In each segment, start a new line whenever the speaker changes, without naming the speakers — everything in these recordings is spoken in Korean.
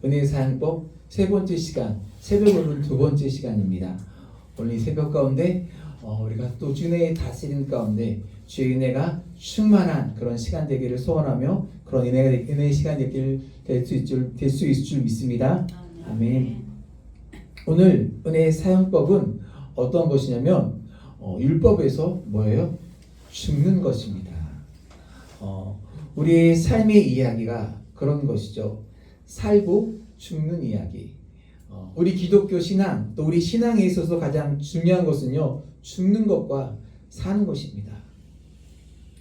은혜의 사용법 세 번째 시간, 새벽 오른 두 번째 시간입니다. 오늘 이 새벽 가운데 우리가 또 주의 다스림 가운데 주의 은혜가 충만한 그런 시간 되기를 소원하며 그런 은혜의 시간 되기를 될 수 있을 줄 믿습니다. 아멘. 오늘 은혜의 사용법은 어떤 것이냐면 율법에서 뭐예요? 죽는 것입니다. 우리의 삶의 이야기가 그런 것이죠. 살고 죽는 이야기. 우리 기독교 신앙, 또 우리 신앙에 있어서 가장 중요한 것은요, 죽는 것과 사는 것입니다.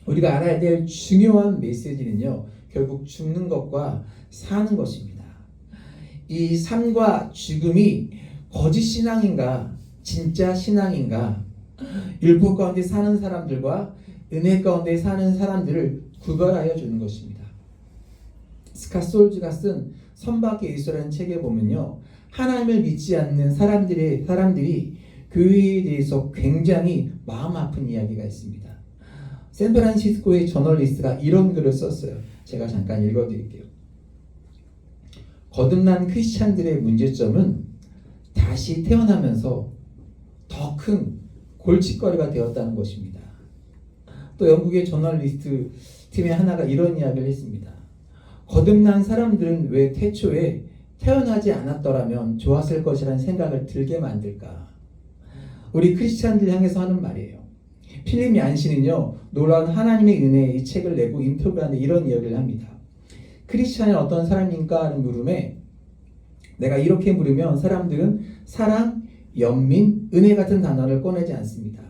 우리가 알아야 될 중요한 메시지는요, 결국 죽는 것과 사는 것입니다. 이 삶과 죽음이 거짓 신앙인가, 진짜 신앙인가, 율법 가운데 사는 사람들과 은혜 가운데 사는 사람들을 구별하여 주는 것입니다. 스캇 솔즈가 쓴 선밖의 예수라는 책에 보면요, 하나님을 믿지 않는 사람들이 교회에 대해서 굉장히 마음 아픈 이야기가 있습니다. 샌프란시스코의 저널리스트가 이런 글을 썼어요. 제가 잠깐 읽어드릴게요. 거듭난 크리스찬들의 문제점은 다시 태어나면서 더 큰 골칫거리가 되었다는 것입니다. 또 영국의 저널리스트 팀의 하나가 이런 이야기를 했습니다. 거듭난 사람들은 왜 태초에 태어나지 않았더라면 좋았을 것이라는 생각을 들게 만들까? 우리 크리스찬들 향해서 하는 말이에요. 필립 얀시는요, 놀라운 하나님의 은혜의 이 책을 내고 인터뷰를 하는데 이런 이야기를 합니다. 크리스찬이 어떤 사람인가 하는 물음에 내가 이렇게 물으면 사람들은 사랑, 연민, 은혜 같은 단어를 꺼내지 않습니다.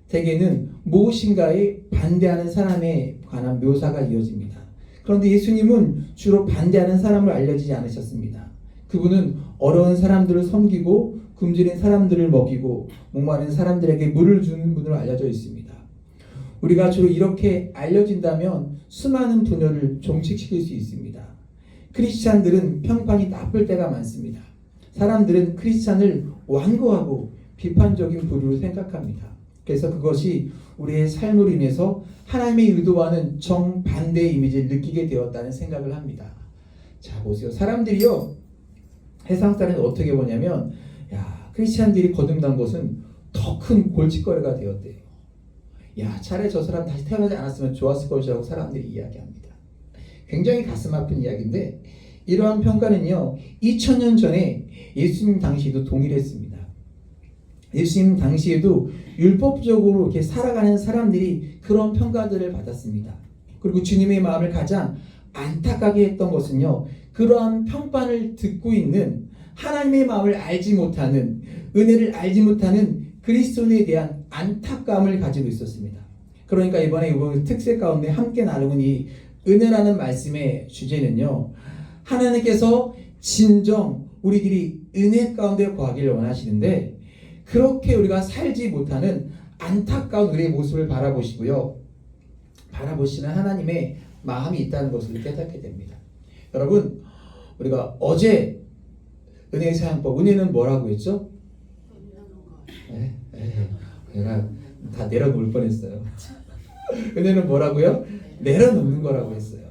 대개는 무엇인가에 반대하는 사람에 관한 묘사가 이어집니다. 그런데 예수님은 주로 반대하는 사람을 알려지지 않으셨습니다. 그분은 어려운 사람들을 섬기고 굶주린 사람들을 먹이고 목마른 사람들에게 물을 주는 분으로 알려져 있습니다. 우리가 주로 이렇게 알려진다면 수많은 분열을 종식시킬 수 있습니다. 크리스찬들은 평판이 나쁠 때가 많습니다. 사람들은 크리스찬을 완고하고 비판적인 부류로 생각합니다. 그래서 그것이 우리의 삶으로 인해서 하나님의 의도와는 정반대의 이미지를 느끼게 되었다는 생각을 합니다. 자, 보세요. 사람들이요, 세상 사람이 어떻게 보냐면, 크리스찬들이 거듭난 것은 더 큰 골칫거리가 되었대요. 차라리 저 사람 다시 태어나지 않았으면 좋았을 것이라고 사람들이 이야기합니다. 굉장히 가슴 아픈 이야기인데, 이러한 평가는요, 2000년 전에 예수님 당시에도 동일했습니다. 예수님 당시에도 율법적으로 이렇게 살아가는 사람들이 그런 평가들을 받았습니다. 그리고 주님의 마음을 가장 안타깝게 했던 것은요, 그러한 평판을 듣고 있는 하나님의 마음을 알지 못하는, 은혜를 알지 못하는 그리스도인에 대한 안타까움을 가지고 있었습니다. 그러니까 이번에 특색 가운데 함께 나누는 이 은혜라는 말씀의 주제는요, 하나님께서 진정 우리들이 은혜 가운데 거하기를 원하시는데 그렇게 우리가 살지 못하는 안타까운 우리의 모습을 바라보시고요, 바라보시는 하나님의 마음이 있다는 것을 깨닫게 됩니다. 여러분, 우리가 어제 은혜의 사용법, 은혜는 뭐라고 했죠? 내가 다 내려놓을 뻔했어요. 은혜는 뭐라고요? 내려놓는 거라고 했어요.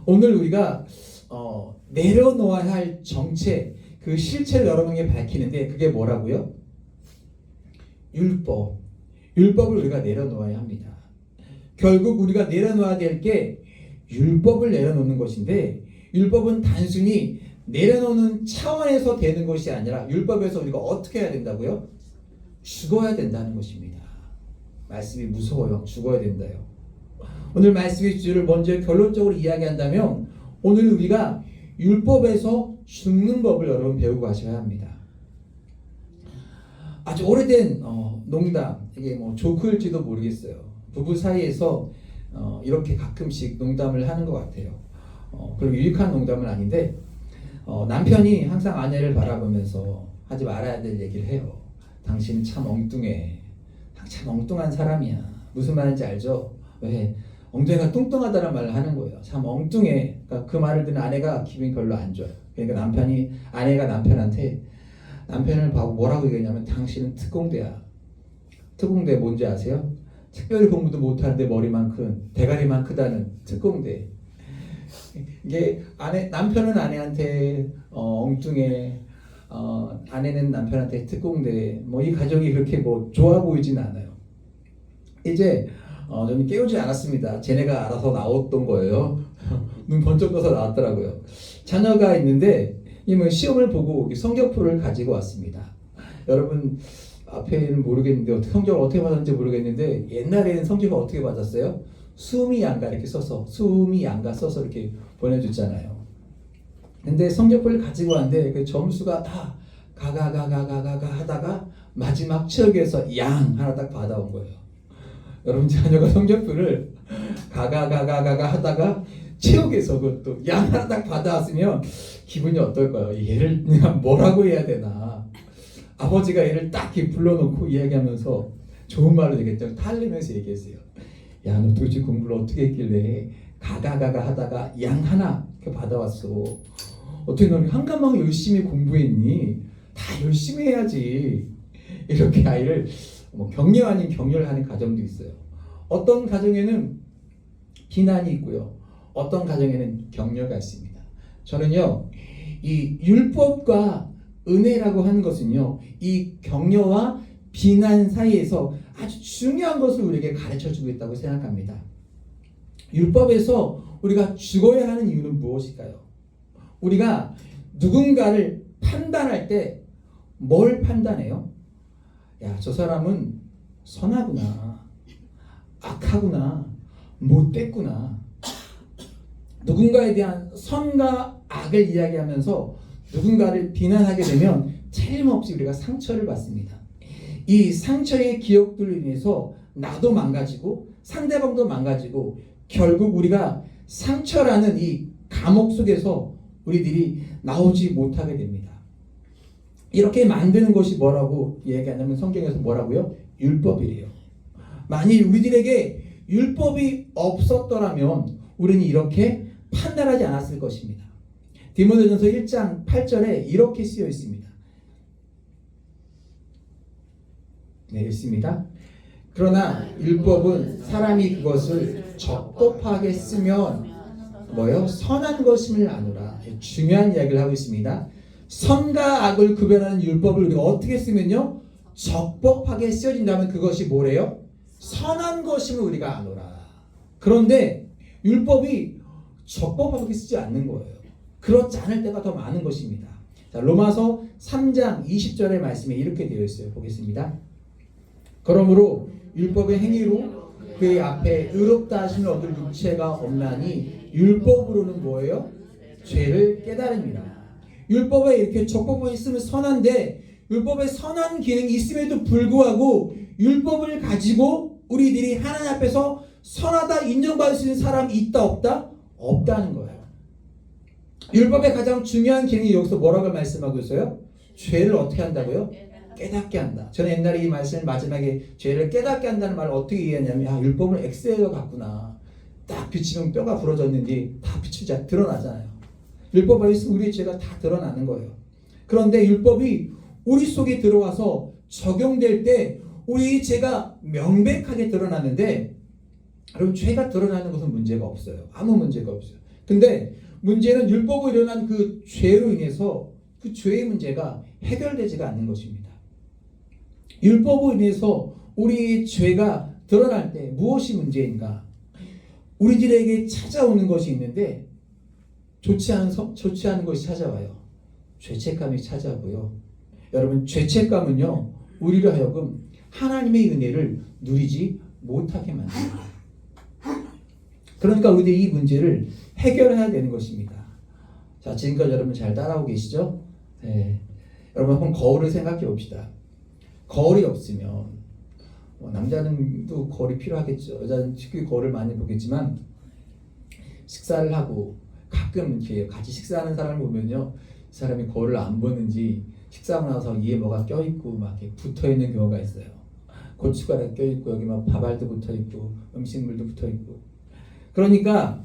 오늘 우리가 내려놓아야 할 정체, 그 실체를 여러분에게 밝히는데 그게 뭐라고요? 율법. 율법을 우리가 내려놓아야 합니다. 결국 우리가 내려놓아야 될 게 율법을 내려놓는 것인데, 율법은 단순히 내려놓는 차원에서 되는 것이 아니라 율법에서 우리가 어떻게 해야 된다고요? 죽어야 된다는 것입니다. 말씀이 무서워요. 죽어야 된다요. 오늘 말씀의 주제를 먼저 결론적으로 이야기한다면 오늘 우리가 율법에서 죽는 법을 여러분 배우고 가셔야 합니다. 아주 오래된 농담, 이게 조크일지도 모르겠어요. 부부 사이에서 이렇게 가끔씩 농담을 하는 것 같아요. 그리고 유익한 농담은 아닌데, 남편이 항상 아내를 바라보면서 하지 말아야 될 얘기를 해요. 당신 참 엉뚱해. 참 엉뚱한 사람이야. 무슨 말인지 알죠? 왜? 엉덩이가 뚱뚱하다는 말을 하는 거예요. 참 엉뚱해. 그러니까 그 말을 듣는 아내가 기분이 별로 안 좋아요. 그러니까 아내가 남편한테, 남편을 보고 뭐라고 얘기하냐면, 당신은 특공대야. 특공대 뭔지 아세요? 특별히 공부도 못하는데 머리만 큰, 대가리만 크다는 특공대. 이게 남편은 아내한테 엉뚱해, 아내는 남편한테 특공대, 뭐 이 가정이 그렇게 뭐 좋아 보이진 않아요. 이제 저는 깨우지 않았습니다. 쟤네가 알아서 나왔던 거예요. 눈 번쩍 떠서 나왔더라고요. 자녀가 있는데 뭐 시험을 보고 성적표를 가지고 왔습니다. 여러분 앞에는 모르겠는데 성적을 어떻게 받았는지 모르겠는데 옛날에는 성적을 어떻게 받았어요? 수미 양가 이렇게 써서 이렇게 보내줬잖아요. 근데 성적표를 가지고 왔는데 그 점수가 다 가가가가가가 하다가 마지막 최역에서 양 하나 딱 받아온 거예요. 여러분 자녀가 성적표를 가가가가가 하다가 최역에서 그것도 양 하나 딱 받아왔으면 기분이 어떨까요? 얘를 그냥 뭐라고 해야 되나? 아버지가 얘를 딱 이렇게 불러놓고 이야기하면서 좋은 말로 되겠죠. 탈리면서 얘기했어요. 야, 너 도대체 공부를 어떻게 했길래 가가가가 하다가 양 하나 이렇게 받아왔어. 어떻게 너는 한 과목 열심히 공부했니? 다 열심히 해야지. 이렇게 아이를 격려 아닌 격려를 하는 가정도 있어요. 어떤 가정에는 비난이 있고요. 어떤 가정에는 격려가 있습니다. 저는요, 이 율법과 은혜라고 하는 것은요, 이 격려와 비난 사이에서 아주 중요한 것을 우리에게 가르쳐주고 있다고 생각합니다. 율법에서 우리가 죽어야 하는 이유는 무엇일까요? 우리가 누군가를 판단할 때 뭘 판단해요? 야, 저 사람은 선하구나, 악하구나, 못됐구나. 누군가에 대한 선과 악을 이야기하면서 누군가를 비난하게 되면 틀림없이 우리가 상처를 받습니다. 이 상처의 기억들로 인해서 나도 망가지고 상대방도 망가지고 결국 우리가 상처라는 이 감옥 속에서 우리들이 나오지 못하게 됩니다. 이렇게 만드는 것이 뭐라고 얘기하냐면 성경에서 뭐라고요? 율법이래요. 만일 우리들에게 율법이 없었더라면 우리는 이렇게 판단하지 않았을 것입니다. 디모데전서 1장 8절에 이렇게 쓰여 있습니다. 네, 읽습니다. 그러나 율법은 사람이 그것을 적법하게 쓰면 뭐요? 선한 것임을 아노라. 중요한 이야기를 하고 있습니다. 선과 악을 구별하는 율법을 우리가 어떻게 쓰면요? 적법하게 쓰여진다면 그것이 뭐래요? 선한 것임을 우리가 아노라. 그런데 율법이 적법하게 쓰지 않는 거예요. 그렇지 않을 때가 더 많은 것입니다. 자, 로마서 3장 20절의 말씀에 이렇게 되어 있어요. 보겠습니다. 그러므로 율법의 행위로 그의 앞에 의롭다 하심을 얻을 육체가 없나니 율법으로는 뭐예요? 죄를 깨달음이라. 율법에 이렇게 적법하게 있으면 선한데 율법에 선한 기능이 있음에도 불구하고 율법을 가지고 우리들이 하나님 앞에서 선하다 인정받을 수 있는 사람이 있다 없다? 없다는 거예요. 율법의 가장 중요한 기능이 여기서 뭐라고 말씀하고 있어요? 죄를 어떻게 한다고요? 깨닫게 한다. 저는 옛날에 이 말씀을 마지막에 죄를 깨닫게 한다는 말을 어떻게 이해하냐면 율법을 엑셀로 갔구나. 딱 비치면 뼈가 부러졌는지 다 비추자 드러나잖아요. 율법에 있으면 우리의 죄가 다 드러나는 거예요. 그런데 율법이 우리 속에 들어와서 적용될 때 우리의 죄가 명백하게 드러나는데 그럼 죄가 드러나는 것은 문제가 없어요. 아무 문제가 없어요. 근데 문제는 율법으로 일어난 그 죄로 인해서 그 죄의 문제가 해결되지가 않는 것입니다. 율법으로 인해서 우리의 죄가 드러날 때 무엇이 문제인가? 우리들에게 찾아오는 것이 있는데 좋지 않은 것이 찾아와요. 죄책감이 찾아오고요. 여러분 죄책감은요 우리로 하여금 하나님의 은혜를 누리지 못하게 만듭니다. 그러니까 우리들이 이 문제를 해결해야 되는 것입니다. 자, 지금까지 여러분 잘 따라오고 계시죠? 네. 여러분 한번 거울을 생각해 봅시다. 거울이 없으면 남자는 또 거울이 필요하겠죠. 여자는 특히 거울을 많이 보겠지만 식사를 하고 가끔 이렇게 같이 식사하는 사람을 보면요, 이 사람이 거울을 안 보는지 식사하고 나서 이에 뭐가 껴있고 막 이렇게 붙어있는 경우가 있어요. 고춧가루 껴있고 여기 막 밥알도 붙어있고 음식물도 붙어있고. 그러니까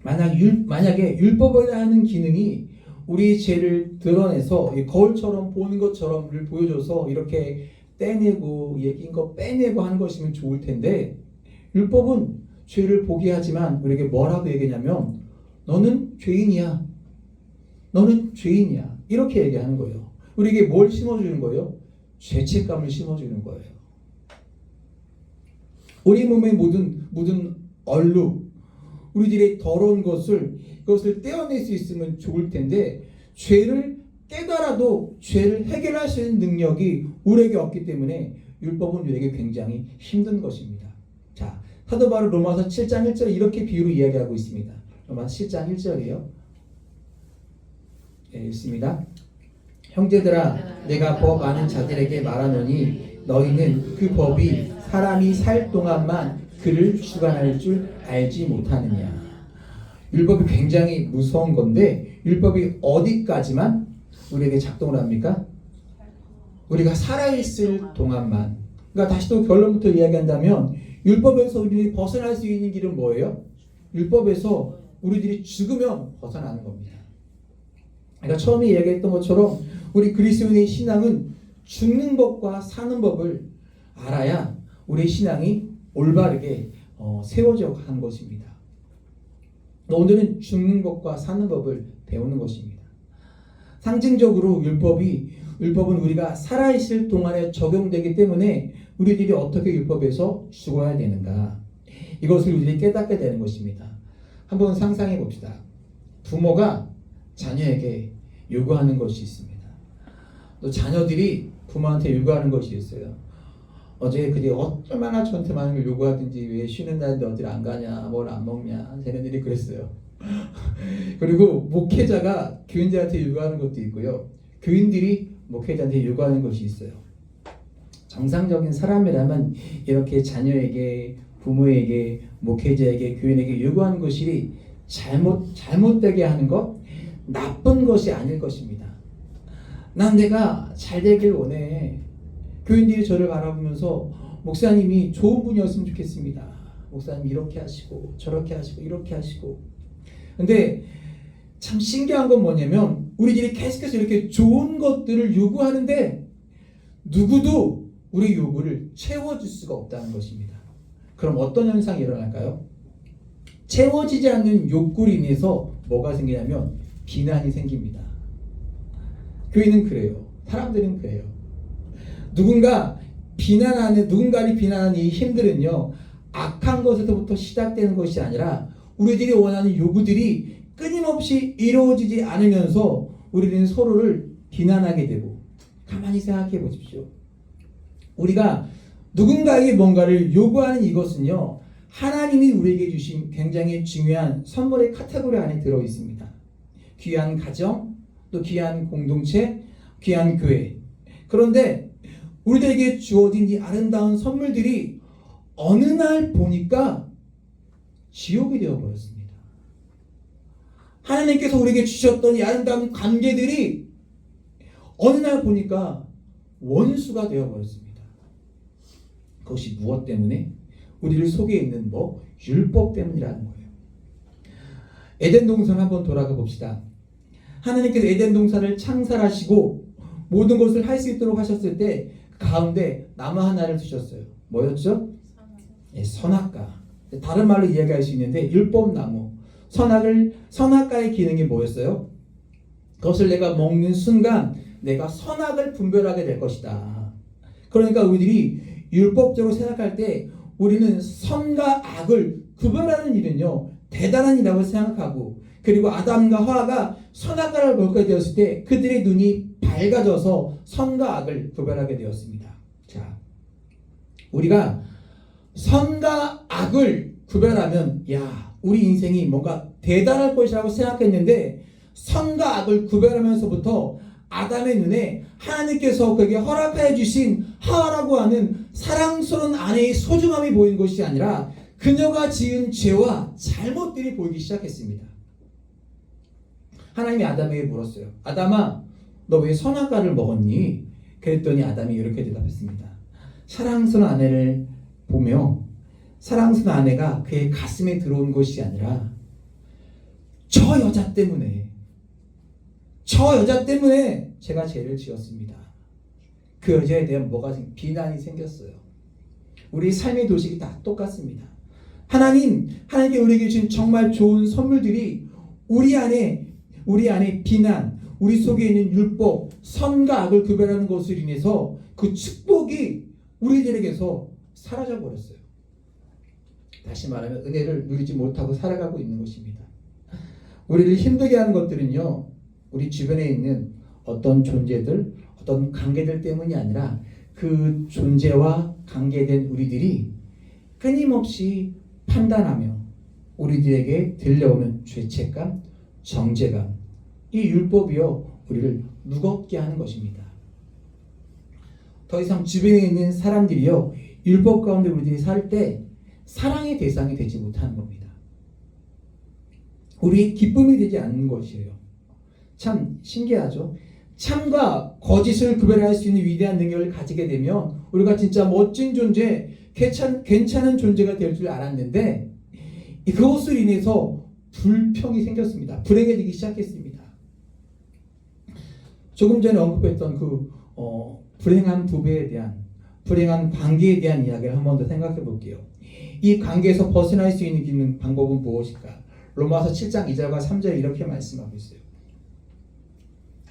만약에 율법이라 하는 기능이 우리 죄를 드러내서 거울처럼 보는 것처럼을 보여줘서 이렇게 떼내고 얘기인 거 빼내고 하는 것이면 좋을 텐데 율법은 죄를 보게 하지만 우리에게 뭐라고 얘기하냐면 너는 죄인이야. 너는 죄인이야. 이렇게 얘기하는 거예요. 우리에게 뭘 심어주는 거예요? 죄책감을 심어주는 거예요. 우리 몸에 묻은 얼룩, 우리들의 더러운 그것을 떼어낼 수 있으면 좋을 텐데, 죄를 깨달아도 죄를 해결할 수 있는 능력이 우리에게 없기 때문에 율법은 우리에게 굉장히 힘든 것입니다. 자, 사도 바울 로마서 7장 1절 이렇게 비유로 이야기하고 있습니다. 로마서 7장 1절이에요. 네, 읽습니다. 형제들아, 내가 법 아는 자들에게 말하노니 너희는 그 법이 사람이 살 동안만 그를 주관할 줄 알지 못하느냐. 율법이 굉장히 무서운 건데, 율법이 어디까지만 우리에게 작동을 합니까? 우리가 살아있을 동안만. 그러니까 다시 또 결론부터 이야기한다면, 율법에서 우리들이 벗어날 수 있는 길은 뭐예요? 율법에서 우리들이 죽으면 벗어나는 겁니다. 그러니까 처음에 이야기했던 것처럼 우리 그리스도인의 신앙은 죽는 법과 사는 법을 알아야 우리의 신앙이 올바르게 세워져 가는 것입니다. 오늘은 죽는 법과 사는 법을 배우는 것입니다. 상징적으로 율법은 우리가 살아있을 동안에 적용되기 때문에 우리들이 어떻게 율법에서 죽어야 되는가, 이것을 우리들이 깨닫게 되는 것입니다. 한번 상상해 봅시다. 부모가 자녀에게 요구하는 것이 있습니다. 또 자녀들이 부모한테 요구하는 것이 있어요. 어제 그게 얼마나 저한테 많은 걸 요구하든지, 왜 쉬는 날인데 어딜 안 가냐, 뭘 안 먹냐, 쟤네들이 그랬어요. 그리고 목회자가 교인들한테 요구하는 것도 있고요, 교인들이 목회자한테 요구하는 것이 있어요. 정상적인 사람이라면 이렇게 자녀에게, 부모에게, 목회자에게, 교인에게 요구하는 것이 잘못되게 하는 것, 나쁜 것이 아닐 것입니다. 난 내가 잘 되길 원해. 교인들이 저를 바라보면서 목사님이 좋은 분이었으면 좋겠습니다. 목사님 이렇게 하시고 저렇게 하시고 이렇게 하시고. 근데 참 신기한 건 뭐냐면, 우리들이 계속해서 이렇게 좋은 것들을 요구하는데 누구도 우리 요구를 채워줄 수가 없다는 것입니다. 그럼 어떤 현상이 일어날까요? 채워지지 않는 욕구로 인해서 뭐가 생기냐면 비난이 생깁니다. 교회는 그래요. 사람들은 그래요. 누군가를 비난하는 이 힘들은요, 악한 것에서부터 시작되는 것이 아니라 우리들이 원하는 요구들이 끊임없이 이루어지지 않으면서 우리는 서로를 비난하게 되고. 가만히 생각해 보십시오. 우리가 누군가에게 뭔가를 요구하는 이것은요, 하나님이 우리에게 주신 굉장히 중요한 선물의 카테고리 안에 들어 있습니다. 귀한 가정, 또 귀한 공동체, 귀한 교회. 그런데 우리들에게 주어진 이 아름다운 선물들이 어느 날 보니까 지옥이 되어버렸습니다. 하나님께서 우리에게 주셨던 이 아름다운 관계들이 어느 날 보니까 원수가 되어버렸습니다. 그것이 무엇 때문에? 우리를 속에 있는 율법 때문이라는 거예요. 에덴 동산 한번 돌아가 봅시다. 하나님께서 에덴 동산을 창설하시고 모든 것을 할 수 있도록 하셨을 때 가운데 나무 하나를 두셨어요. 뭐였죠? 선악과. 다른 말로 이야기할 수 있는데 율법나무. 선악과의 기능이 뭐였어요? 그것을 내가 먹는 순간 내가 선악을 분별하게 될 것이다. 그러니까 우리들이 율법적으로 생각할 때 우리는 선과 악을 구별하는 일은요, 대단한 일이라고 생각하고, 그리고 아담과 하와가 선악과를 먹게 되었을 때 그들의 눈이 밝아져서 선과 악을 구별하게 되었습니다. 자, 우리가 선과 악을 구별하면 우리 인생이 뭔가 대단할 것이라고 생각했는데, 선과 악을 구별하면서부터 아담의 눈에 하나님께서 그에게 허락하여 주신 하와라고 하는 사랑스러운 아내의 소중함이 보인 것이 아니라 그녀가 지은 죄와 잘못들이 보이기 시작했습니다. 하나님이 아담에게 물었어요. 아담아, 너 왜 선악과를 먹었니? 그랬더니 아담이 이렇게 대답했습니다. 사랑스러운 아내를 보며 사랑스러운 아내가 그의 가슴에 들어온 것이 아니라 저 여자 때문에 제가 죄를 지었습니다. 그 여자에 대한 비난이 생겼어요. 우리 삶의 도식이 다 똑같습니다. 하나님께 우리에게 주신 정말 좋은 선물들이 우리 안에 비난, 우리 속에 있는 율법, 선과 악을 구별하는 것으로 인해서 그 축복이 우리들에게서 사라져 버렸어요. 다시 말하면 은혜를 누리지 못하고 살아가고 있는 것입니다. 우리를 힘들게 하는 것들은요, 우리 주변에 있는 어떤 존재들, 어떤 관계들 때문이 아니라 그 존재와 관계된 우리들이 끊임없이 판단하며 우리들에게 들려오는 죄책감, 정죄감, 이 율법이요 우리를 무겁게 하는 것입니다. 더 이상 주변에 있는 사람들이요 율법 가운데 우리들이 살 때 사랑의 대상이 되지 못하는 겁니다. 우리의 기쁨이 되지 않는 것이에요. 참 신기하죠? 참과 거짓을 구별할 수 있는 위대한 능력을 가지게 되면 우리가 진짜 멋진 존재, 괜찮은 존재가 될 줄 알았는데 그것으로 인해서 불평이 생겼습니다. 불행해지기 시작했습니다. 조금 전에 언급했던 불행한 부부에 대한, 불행한 관계에 대한 이야기를 한 번 더 생각해 볼게요. 이 관계에서 벗어날 수 있는 방법은 무엇일까? 로마서 7장 2절과 3절에 이렇게 말씀하고 있어요.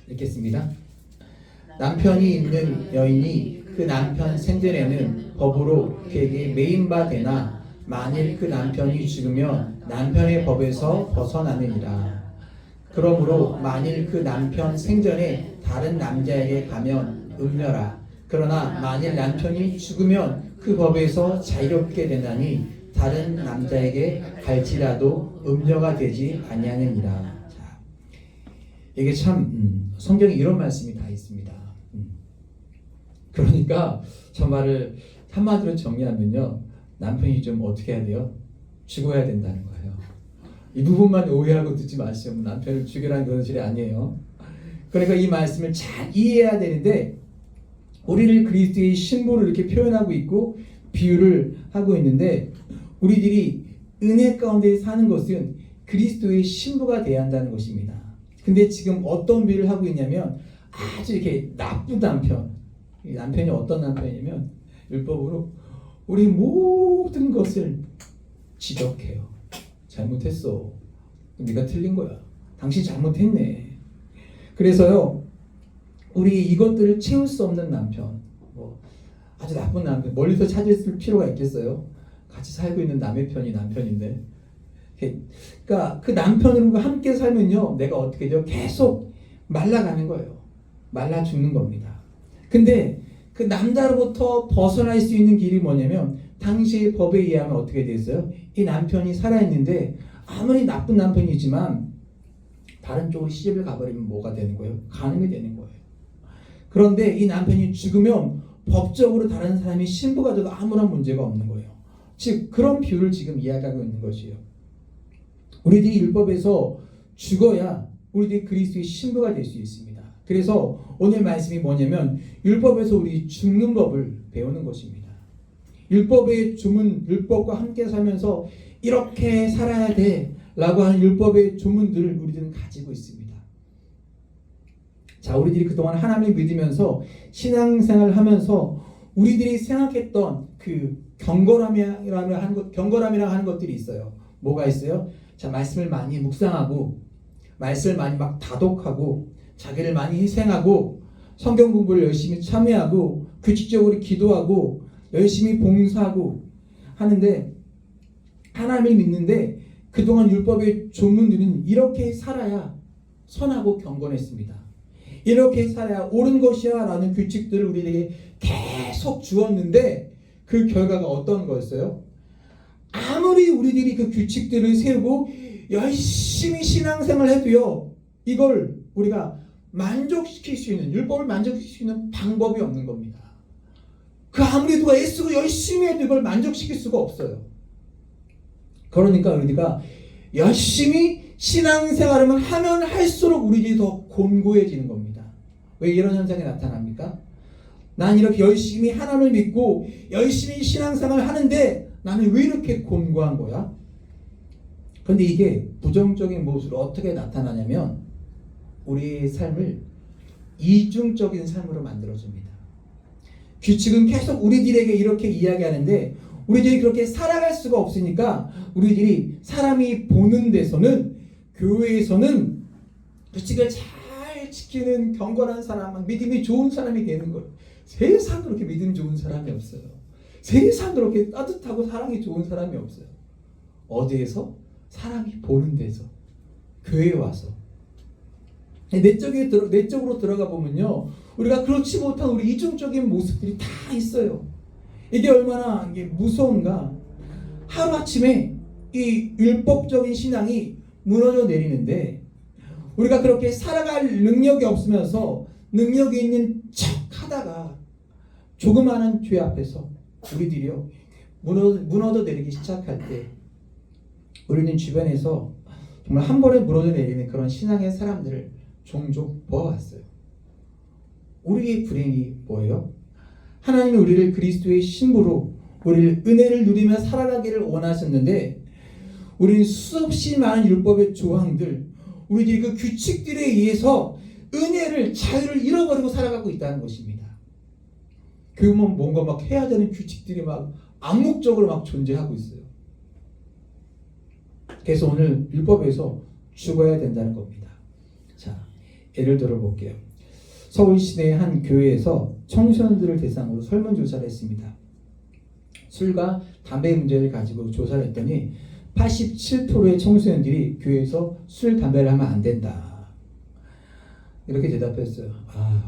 읽겠습니다. 남편이 있는 여인이 그 남편 생전에는 법으로 그에게 매인 바 되나 만일 그 남편이 죽으면 남편의 법에서 벗어나느니라. 그러므로 만일 그 남편 생전에 다른 남자에게 가면 음녀라. 그러나 만일 남편이 죽으면 그 법에서 자유롭게 되나니 다른 남자에게 갈지라도 음녀가 되지 아니하느니라. 자, 이게 참 성경에 이런 말씀이 다 있습니다. 그러니까 저 말을 한마디로 정리하면요, 남편이 좀 어떻게 해야 돼요? 죽어야 된다는 거예요. 이 부분만 오해하고 듣지 마시고 남편을 죽이라는 그런 소리 아니에요. 그러니까 이 말씀을 잘 이해해야 되는데 우리를 그리스도의 신부를 이렇게 표현하고 있고 비유를 하고 있는데 우리들이 은혜 가운데 사는 것은 그리스도의 신부가 되어야 한다는 것입니다. 근데 지금 어떤 비유를 하고 있냐면 아주 이렇게 나쁜 남편, 이 남편이 어떤 남편이냐면 율법으로 우리 모든 것을 지적해요. 잘못했어. 네가 틀린 거야. 당신 잘못했네. 그래서요, 우리 이것들을 채울 수 없는 남편, 아주 나쁜 남편, 멀리서 찾을 필요가 있겠어요? 같이 살고 있는 남의 편이 남편인데. 그러니까 그 남편과 함께 살면요, 내가 어떻게 돼요? 계속 말라가는 거예요. 말라 죽는 겁니다. 근데 그 남자로부터 벗어날 수 있는 길이 뭐냐면 당시의 법에 의하면 어떻게 됐어요? 이 남편이 살아있는데 아무리 나쁜 남편이지만 다른 쪽으로 시집을 가버리면 뭐가 되는 거예요? 간음이 되는 거예요. 그런데 이 남편이 죽으면 법적으로 다른 사람이 신부가 돼도 아무런 문제가 없는 거예요. 즉 그런 비유를 지금 이야기하고 있는 것이에요. 우리들이 율법에서 죽어야 우리들이 그리스도의 신부가 될 수 있습니다. 그래서 오늘 말씀이 뭐냐면 율법에서 우리 죽는 법을 배우는 것입니다. 율법의 주문, 율법과 함께 살면서 이렇게 살아야 돼 라고 하는 율법의 조문들을 우리들은 가지고 있습니다. 자, 우리들이 그동안 하나님을 믿으면서 신앙생활을 하면서 우리들이 생각했던 그 경건함이라고 하는 것들이 있어요. 뭐가 있어요? 자, 말씀을 많이 묵상하고 말씀을 많이 막 다독하고 자기를 많이 희생하고 성경 공부를 열심히 참여하고 규칙적으로 기도하고 열심히 봉사하고 하는데 하나님을 믿는데 그동안 율법의 조문들은 이렇게 살아야 선하고 경건했습니다. 이렇게 살아야 옳은 것이야 라는 규칙들을 우리에게 계속 주었는데 그 결과가 어떤 거였어요? 아무리 우리들이 그 규칙들을 세우고 열심히 신앙생활을 해도요, 이걸 우리가 만족시킬 수 있는, 율법을 만족시킬 수 있는 방법이 없는 겁니다. 그 아무리 누가 애쓰고 열심히 해도 이걸 만족시킬 수가 없어요. 그러니까 우리가 열심히 신앙생활을 하면 할수록 우리들이 더 곤고해지는 겁니다. 왜 이런 현상이 나타납니까? 난 이렇게 열심히 하나님을 믿고 열심히 신앙생활을 하는데 나는 왜 이렇게 곤고한 거야? 그런데 이게 부정적인 모습으로 어떻게 나타나냐면 우리의 삶을 이중적인 삶으로 만들어줍니다. 규칙은 계속 우리들에게 이렇게 이야기하는데 우리들이 그렇게 살아갈 수가 없으니까 우리들이 사람이 보는 데서는 교회에서는 규칙을 잘 지키는 경건한 사람, 믿음이 좋은 사람이 되는 거예요. 세상 그렇게 믿음이 좋은 사람이 없어요. 세상 그렇게 따뜻하고 사랑이 좋은 사람이 없어요. 어디에서? 사람이 보는 데서, 교회에 와서. 내적으로 들어가 보면요, 우리가 그렇지 못한 우리 이중적인 모습들이 다 있어요. 이게 얼마나 이게 무서운가. 하루아침에 이 율법적인 신앙이 무너져 내리는데, 우리가 그렇게 살아갈 능력이 없으면서 능력이 있는 척 하다가 조그마한 죄 앞에서 우리들이요 무너져 내리기 시작할 때, 우리는 주변에서 정말 한 번에 무너져 내리는 그런 신앙의 사람들을 종종 보아왔어요. 우리의 불행이 뭐예요? 하나님이 우리를 그리스도의 신부로 우리를 은혜를 누리며 살아가기를 원하셨는데, 우리는 수없이 많은 율법의 조항들, 우리들이 그 규칙들에 의해서 은혜를, 자유를 잃어버리고 살아가고 있다는 것입니다. 그러면 뭔가 막 해야 되는 규칙들이 막 암묵적으로 막 존재하고 있어요. 그래서 오늘 율법에서 죽어야 된다는 겁니다. 자, 예를 들어 볼게요. 서울 시내 한 교회에서 청소년들을 대상으로 설문조사를 했습니다. 술과 담배 문제를 가지고 조사를 했더니 87%의 청소년들이 교회에서 술, 담배를 하면 안 된다, 이렇게 대답했어요.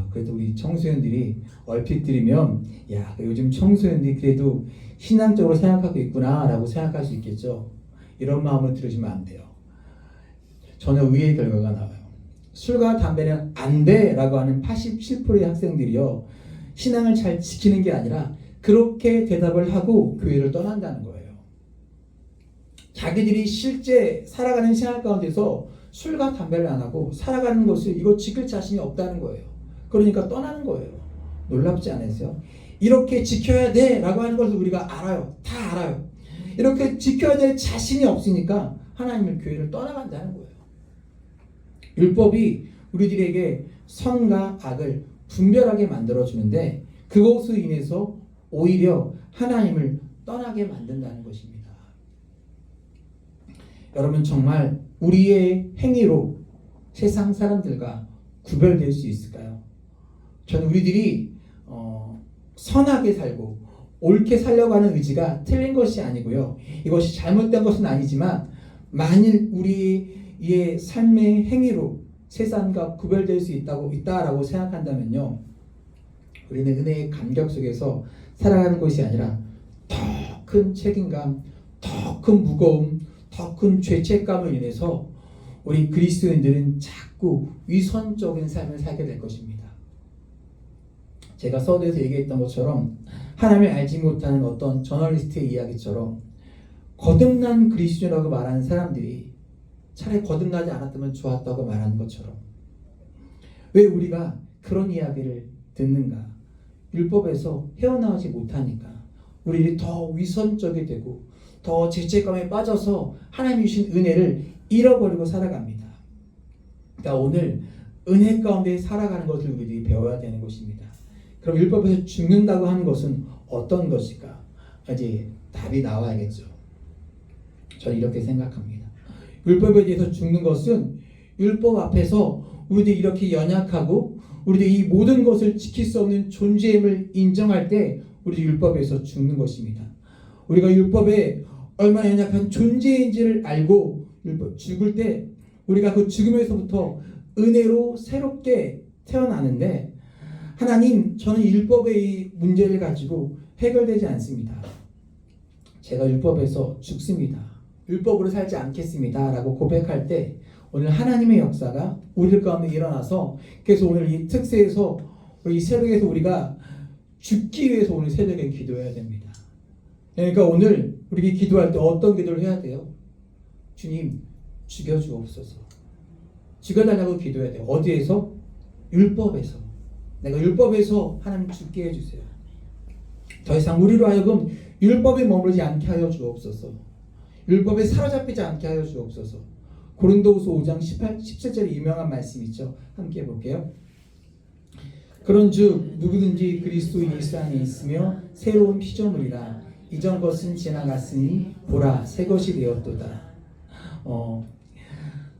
그래도 우리 청소년들이 얼핏 들으면, 야, 요즘 청소년들이 그래도 신앙적으로 생각하고 있구나 라고 생각할 수 있겠죠. 이런 마음으로 들으시면 안 돼요. 전혀 의외의 결과가 나와요. 술과 담배는 안 돼 라고 하는 87%의 학생들이요, 신앙을 잘 지키는 게 아니라 그렇게 대답을 하고 교회를 떠난다는 거예요. 자기들이 실제 살아가는 생활 가운데서 술과 담배를 안 하고 살아가는 것을 이거 지킬 자신이 없다는 거예요. 그러니까 떠나는 거예요. 놀랍지 않으세요? 이렇게 지켜야 돼 라고 하는 것을 우리가 알아요. 다 알아요. 이렇게 지켜야 될 자신이 없으니까 하나님의 교회를 떠나간다는 거예요. 율법이 우리들에게 선과 악을 분별하게 만들어주는데, 그것으로 인해서 오히려 하나님을 떠나게 만든다는 것입니다. 여러분, 정말 우리의 행위로 세상 사람들과 구별될 수 있을까요? 저는 우리들이 선하게 살고 옳게 살려고 하는 의지가 틀린 것이 아니고요, 이것이 잘못된 것은 아니지만, 만일 우리의 삶의 행위로 세상과 구별될 수 있다라고 생각한다면요, 우리는 은혜의 감격 속에서 살아가는 것이 아니라 더 큰 책임감, 더 큰 무거움, 더 큰 죄책감을 인해서 우리 그리스도인들은 자꾸 위선적인 삶을 살게 될 것입니다. 제가 서두에서 얘기했던 것처럼, 하나님을 알지 못하는 어떤 저널리스트의 이야기처럼 거듭난 그리스도라고 말하는 사람들이 차라리 거듭나지 않았다면 좋았다고 말하는 것처럼, 왜 우리가 그런 이야기를 듣는가? 율법에서 헤어나오지 못하니까 우리들이 더 위선적이 되고 더 죄책감에 빠져서 하나님이 주신 은혜를 잃어버리고 살아갑니다. 그러니까 오늘 은혜 가운데 살아가는 것을 우리들이 배워야 되는 것입니다. 그럼 율법에서 죽는다고 하는 것은 어떤 것일까? 이제 답이 나와야겠죠. 저는 이렇게 생각합니다. 율법에 대해서 죽는 것은, 율법 앞에서 우리들이 이렇게 연약하고 우리들이 이 모든 것을 지킬 수 없는 존재임을 인정할 때 우리 율법에서 죽는 것입니다. 우리가 율법에 얼마나 연약한 존재인지를 알고 죽을 때 우리가 그 죽음에서부터 은혜로 새롭게 태어나는데, 하나님, 저는 율법의 이 문제를 가지고 해결되지 않습니다. 제가 율법에서 죽습니다. 율법으로 살지 않겠습니다 라고 고백할 때 오늘 하나님의 역사가 우리 가운데 일어나서, 그래서 오늘 이 특세에서, 이 새벽에서 우리가 죽기 위해서 오늘 새벽에 기도해야 됩니다. 그러니까 오늘 우리 기도할 때 어떤 기도를 해야 돼요? 주님, 죽여주옵소서. 죽여달라고 기도해야 돼요. 어디에서? 율법에서. 내가 율법에서 하나님 죽게 해주세요. 더 이상 우리로 하여금 율법에 머무르지 않게 하여 주옵소서. 율법에 사로잡히지 않게 하여 주옵소서. 고린도후서 5장 17절에 유명한 말씀이 있죠. 함께 해볼게요. 그런즉 누구든지 그리스도 예수 안에 있으며 새로운 피조물이라, 이전 것은 지나갔으니 보라 새 것이 되었도다.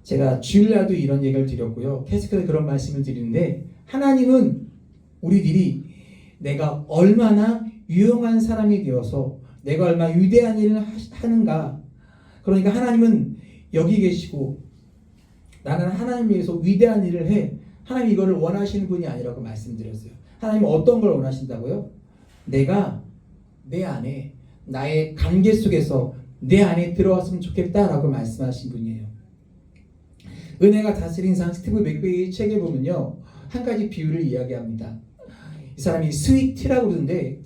제가 주일날도 이런 얘기를 드렸고요. 계속해서 그런 말씀을 드리는데 하나님은 우리들이 내가 얼마나 유용한 사람이 되어서 내가 얼마나 위대한 일을 하는가. 그러니까 하나님은 여기 계시고 나는 하나님 위해서 위대한 일을 해. 하나님 이거를 원하시는 분이 아니라고 말씀드렸어요. 하나님은 어떤 걸 원하신다고요? 내가 내 안에 나의 관계 속에서 내 안에 들어왔으면 좋겠다라고 말씀하신 분이에요. 은혜가 다스린 상 스티브 맥베이의 책에 보면요, 한 가지 비유를 이야기합니다. 이 사람이 스위트라고 그러는데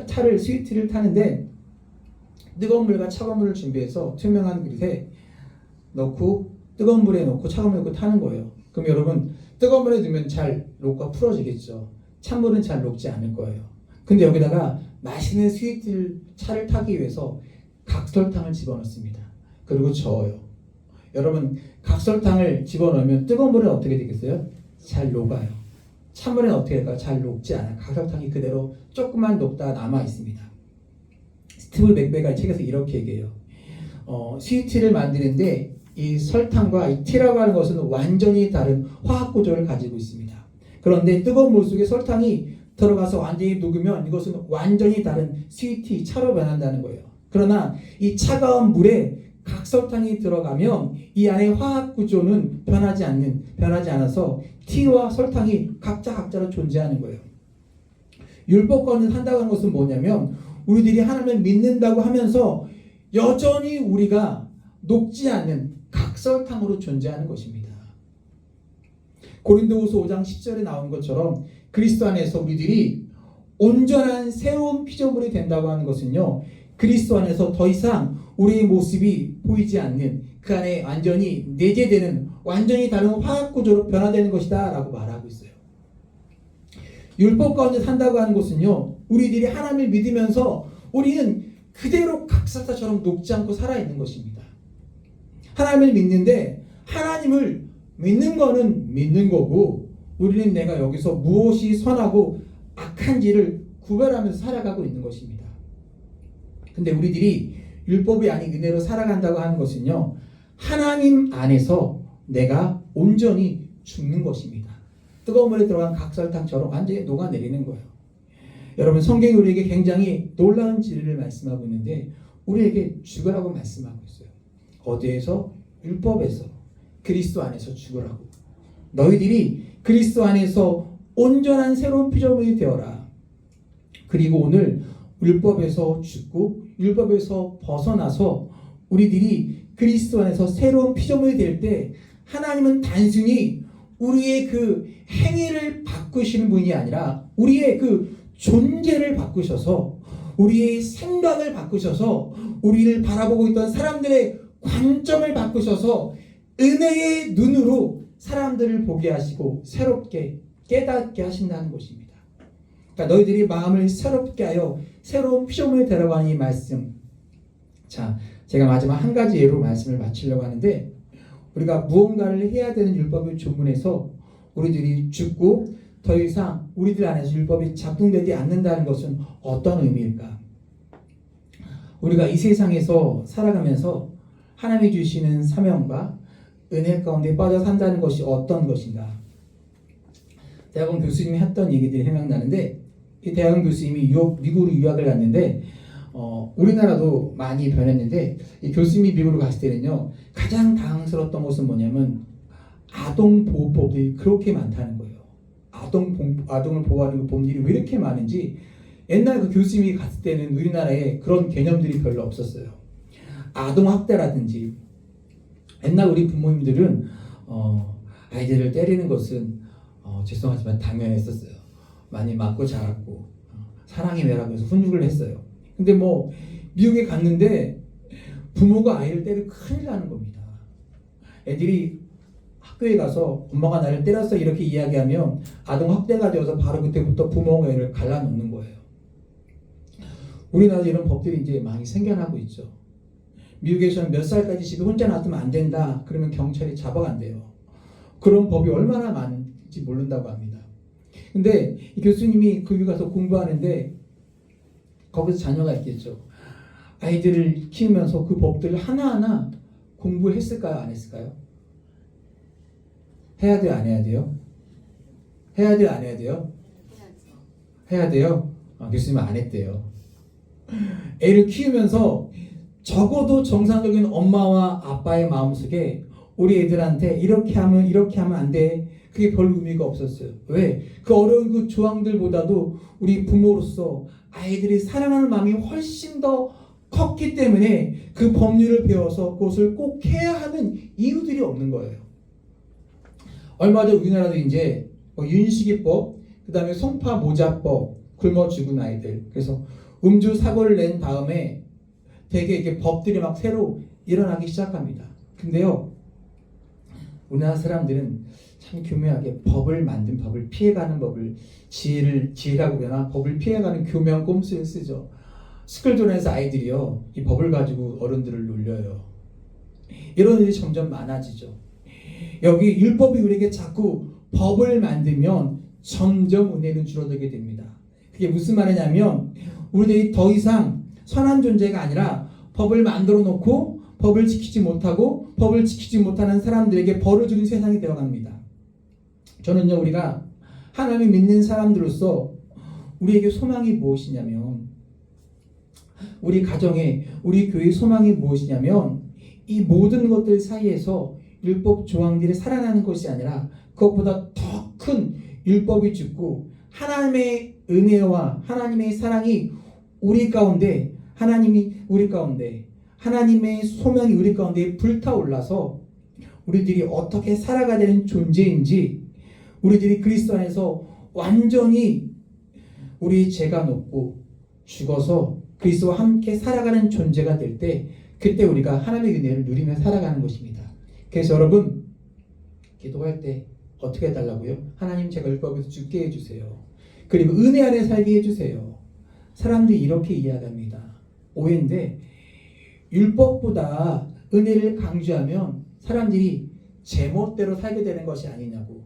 차를 스위트를 타는데 뜨거운 물과 차가운 물을 준비해서 투명한 그릇에 넣고 뜨거운 물에 넣고 차가운 물에 넣고 타는 거예요. 그럼 여러분 뜨거운 물에 넣으면 잘 녹아 풀어지겠죠. 찬물은 잘 녹지 않을 거예요. 근데 여기다가 맛있는 차를 타기 위해서 각설탕을 집어넣습니다. 그리고 저어요. 여러분 각설탕을 집어넣으면 뜨거운 물은 어떻게 되겠어요? 잘 녹아요. 찬물은 어떻게 될까요? 잘 녹지 않아요. 각설탕이 그대로 조금만 녹다가 남아 있습니다. 스티브 맥베이가 책에서 이렇게 얘기해요. 스위트를 만드는데 이 설탕과 이 티라고 하는 것은 완전히 다른 화학 구조를 가지고 있습니다. 그런데 뜨거운 물 속에 설탕이 들어가서 완전히 녹으면 이것은 완전히 다른 스위트, 차로 변한다는 거예요. 그러나 이 차가운 물에 각설탕이 들어가면 이 안에 화학 구조는 변하지 않아서 티와 설탕이 각자로 존재하는 거예요. 율법과는 한다고 하는 것은 뭐냐면 우리들이 하나님을 믿는다고 하면서 여전히 우리가 녹지 않는 각설탕으로 존재하는 것입니다. 고린도후서 5장 10절에 나온 것처럼 그리스도 안에서 우리들이 온전한 새로운 피조물이 된다고 하는 것은요, 그리스도 안에서 더 이상 우리의 모습이 보이지 않는 그 안에 완전히 내재되는 완전히 다른 화학 구조로 변화되는 것이다 라고 말하고 있어요. 율법 가운데 산다고 하는 것은요, 우리들이 하나님을 믿으면서 우리는 그대로 각설탕처럼 녹지 않고 살아있는 것입니다. 하나님을 믿는데 하나님을 믿는 거는 믿는 거고 우리는 내가 여기서 무엇이 선하고 악한지를 구별하면서 살아가고 있는 것입니다. 근데 우리들이 율법이 아닌 은혜로 살아간다고 하는 것은요, 하나님 안에서 내가 온전히 죽는 것입니다. 뜨거운 물에 들어간 각설탕처럼 완전히 녹아내리는 거예요. 여러분 성경이 우리에게 굉장히 놀라운 진리를 말씀하고 있는데 우리에게 죽으라고 말씀하고 있어요. 어디에서? 율법에서. 그리스도 안에서 죽으라고. 너희들이 그리스도 안에서 온전한 새로운 피조물이 되어라. 그리고 오늘 율법에서 죽고 율법에서 벗어나서 우리들이 그리스도 안에서 새로운 피조물이 될 때 하나님은 단순히 우리의 그 행위를 바꾸시는 분이 아니라 우리의 그 존재를 바꾸셔서 우리의 생각을 바꾸셔서 우리를 바라보고 있던 사람들의 관점을 바꾸셔서 은혜의 눈으로 사람들을 보게 하시고 새롭게 깨닫게 하신다는 것입니다. 그러니까 너희들이 마음을 새롭게 하여 새로운 피조물이 되라고 하는 이 말씀. 자, 제가 마지막 한 가지 예로 말씀을 마치려고 하는데 우리가 무언가를 해야 되는 율법의 조문에서 우리들이 죽고 더 이상 우리들 안에서 율법이 작동되지 않는다는 것은 어떤 의미일까? 우리가 이 세상에서 살아가면서 하나님이 주시는 사명과 은혜 가운데 빠져 산다는 것이 어떤 것인가? 대학원 교수님이 했던 얘기들이 생각나는데 이 대학원 교수님이 미국으로 유학을 갔는데 우리나라도 많이 변했는데 이 교수님이 미국으로 갔을 때는요 가장 당황스러웠던 것은 뭐냐면 아동보호법이 그렇게 많다는 거예요. 아동을 보호하는 법률이 왜 이렇게 많은지 옛날 그 교수님이 갔을 때는 우리나라에 그런 개념들이 별로 없었어요. 아동학대라든지 옛날 우리 부모님들은 아이들을 때리는 것은 죄송하지만 당연했었어요. 많이 맞고 자랐고 사랑의 매라고 해서 훈육을 했어요. 근데 뭐 미국에 갔는데 부모가 아이를 때리면 큰일 나는 겁니다. 애들이 학교에 가서 엄마가 나를 때렸어 이렇게 이야기하면 아동학대가 되어서 바로 그때부터 부모가 애를 갈라놓는 거예요. 우리나라도 이런 법들이 이제 많이 생겨나고 있죠. 미국에서는 몇 살까지 집에 혼자 놔두면 안 된다. 그러면 경찰이 잡아간대요. 그런 법이 얼마나 많은지 모른다고 합니다. 근데 이 교수님이 거기 가서 공부하는데 거기서 자녀가 있겠죠. 아이들을 키우면서 그 법들을 하나하나 공부했을까요? 안 했을까요? 해야 돼요, 안 해야 돼요? 해야 돼요, 안 해야 돼요? 해야 돼요? 교수님은 안 했대요. 애를 키우면서 적어도 정상적인 엄마와 아빠의 마음속에 우리 애들한테 이렇게 하면 안 돼. 그게 별 의미가 없었어요. 왜? 그 어려운 그 조항들보다도 우리 부모로서 아이들이 사랑하는 마음이 훨씬 더 컸기 때문에 그 법률을 배워서 그것을 꼭 해야 하는 이유들이 없는 거예요. 얼마 전 우리나라도 이제 윤식이법, 그 다음에 송파 모자법, 굶어 죽은 아이들. 그래서 음주 사고를 낸 다음에 되게 이게 법들이 막 새로 일어나기 시작합니다. 근데요, 우리나라 사람들은 참 교묘하게 법을 피해가는 법을 지혜라고 그러나 법을 피해가는 교묘한 꼼수를 쓰죠. 스쿨존에서 아이들이요, 이 법을 가지고 어른들을 놀려요. 이런 일이 점점 많아지죠. 여기 율법이 우리에게 자꾸 법을 만들면 점점 은혜는 줄어들게 됩니다. 그게 무슨 말이냐면 우리들이 더 이상 선한 존재가 아니라 법을 만들어 놓고 법을 지키지 못하고 법을 지키지 못하는 사람들에게 벌을 주는 세상이 되어갑니다. 저는요, 우리가 하나님을 믿는 사람들로서 우리에게 소망이 무엇이냐면, 우리 가정에 우리 교회의 소망이 무엇이냐면, 이 모든 것들 사이에서 율법 조항들이 살아나는 것이 아니라 그것보다 더 큰 율법이 죽고 하나님의 은혜와 하나님의 사랑이 우리 가운데, 하나님의 소명이 우리 가운데 불타올라서 우리들이 어떻게 살아가야 되는 존재인지, 우리들이 그리스도 안에서 완전히 우리 죄가 높고 죽어서 그리스도와 함께 살아가는 존재가 될 때, 그때 우리가 하나님의 은혜를 누리며 살아가는 것입니다. 그래서 여러분, 기도할 때 어떻게 해달라고요? 하나님, 제가 율법에서 죽게 해주세요. 그리고 은혜 안에 살게 해주세요. 사람들이 이렇게 이야기합니다. 오해인데, 율법보다 은혜를 강조하면 사람들이 제멋대로 살게 되는 것이 아니냐고.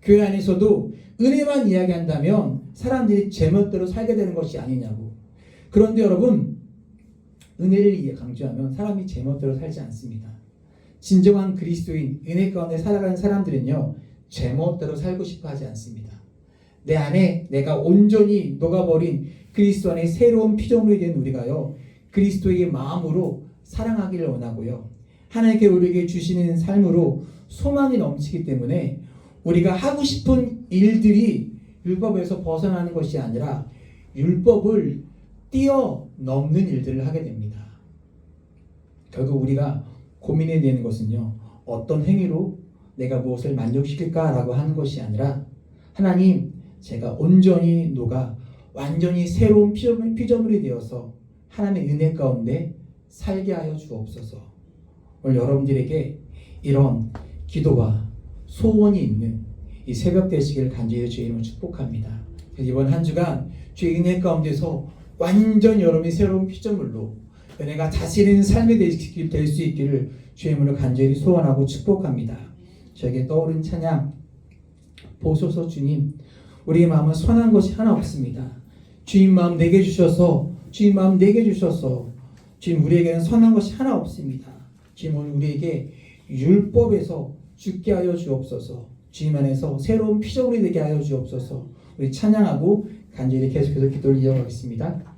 교회 안에서도 은혜만 이야기한다면 사람들이 제멋대로 살게 되는 것이 아니냐고. 그런데 여러분, 은혜를 강조하면 사람이 제멋대로 살지 않습니다. 진정한 그리스도인, 은혜 가운데 살아가는 사람들은요, 제멋대로 살고 싶어 하지 않습니다. 내 안에 내가 온전히 녹아버린 그리스도 안에 새로운 피조물이 된 우리가요, 그리스도의 마음으로 사랑하기를 원하고요, 하나님께 우리에게 주시는 삶으로 소망이 넘치기 때문에 우리가 하고 싶은 일들이 율법에서 벗어나는 것이 아니라 율법을 뛰어넘는 일들을 하게 됩니다. 결국 우리가 고민해야 되는 것은요, 어떤 행위로 내가 무엇을 만족시킬까라고 하는 것이 아니라, 하나님, 제가 온전히 녹아 완전히 새로운 피조물이 되어서 하나님의 은혜 가운데 살게 하여 주옵소서. 오늘 여러분들에게 이런 기도와 소원이 있는 이 새벽 되시기를 간절히 주의 이름으로 축복합니다. 이번 한 주간 주의 은혜 가운데서 완전 여러분이 새로운 피조물로 은혜가 다스리는 삶이 될 수 있기를 주의 이름으로 간절히 소원하고 축복합니다. 저에게 떠오른 찬양, 보소서 주님, 우리의 마음은 선한 것이 하나 없습니다. 주님 마음 내게 주셔서, 주님 마음 내게 주셔서, 주님 우리에게는 선한 것이 하나 없습니다. 주님 오늘 우리에게 율법에서 죽게 하여 주옵소서. 주님 안에서 새로운 피조물이 되게 하여 주옵소서. 우리 찬양하고 간절히 계속해서 기도를 이어가겠습니다.